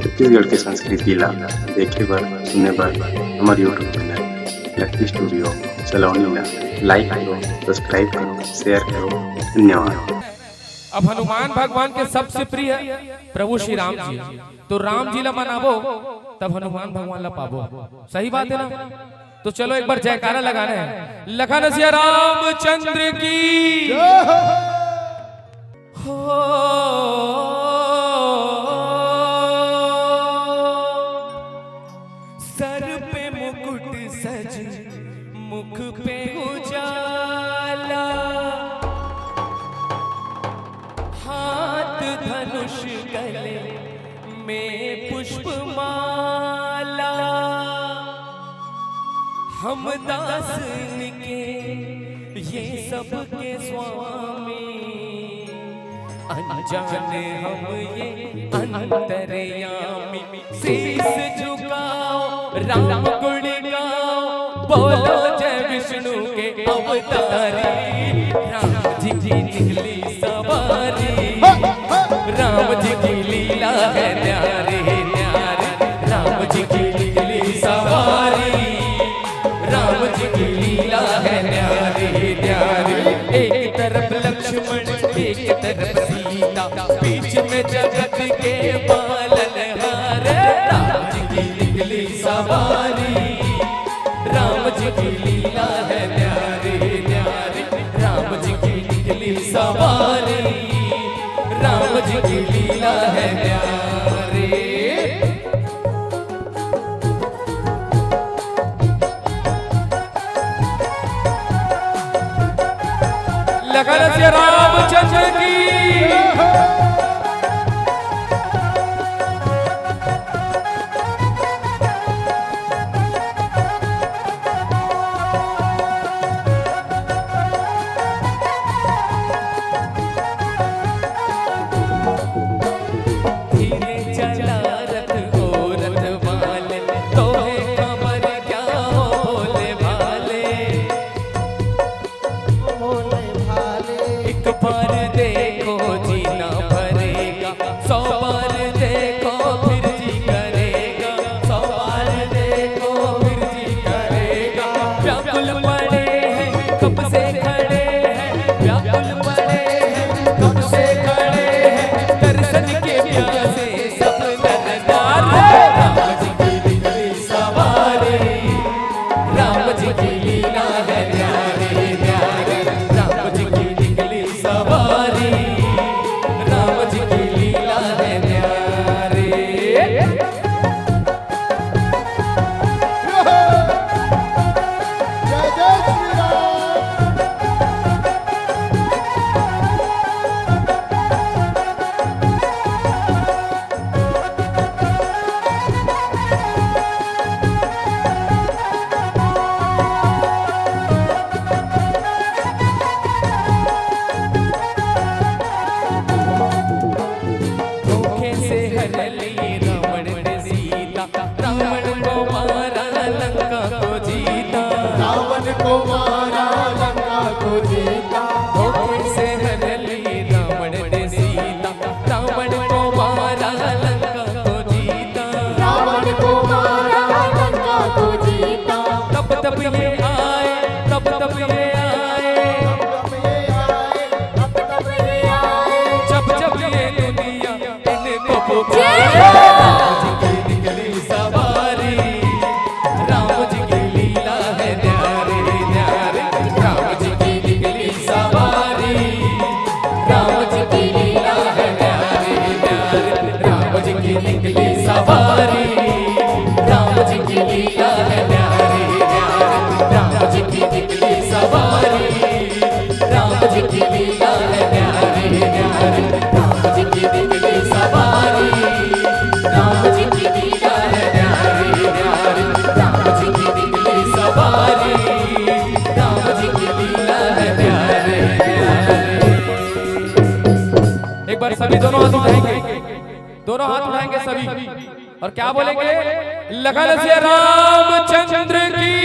छत्तीसगढ़ के संस्कृति ला देखे बर सुने बर हमारे यूट्यूब चैनल लकी स्टूडियो सलोनी ला लाइक करो, सब्सक्राइब करो, शेयर करो। धन्यवाद। अब हनुमान भगवान के सबसे प्रिय प्रभु श्री राम जी, तो राम जी ला मनाबो तब हनुमान भगवान ला पाबो। सही बात है ना? तो चलो एक बार जयकारा लगाना है। लखन सिया रामचंद्र की हो। सर पे मुकुट सज मुख पे उजाला, हाथ धनुष गले में पुष्पमाला, हम दासन के ये सबके स्वामी, अनजाने हम ये अंतर्यामी। शीश झुकाओ राम गुण गाओ, बोलो जय विष्णु के अवतारी। राम जी की निकली सवारी, राम जी की लीला है न्यारी न्यारी। राम जी की निकली सवारी, राम जी की लीला है न्यारी न्यारी। एक तरफ लक्ष्मण एक तरफ सीता, बीच में जगत के पालनहार। राम जी की निकली सवारी, राम जी की लीला है न्यारी न्यारी। राम जी की निकली सवारी, राम जी की लीला है न्यारी। लखन सिया रामचंद्र की सभी दोनों हाथ उठाएंगे, दोनों हाथ उठाएंगे सभी और क्या बोलेंगे? लखन सिया रामचंद्र की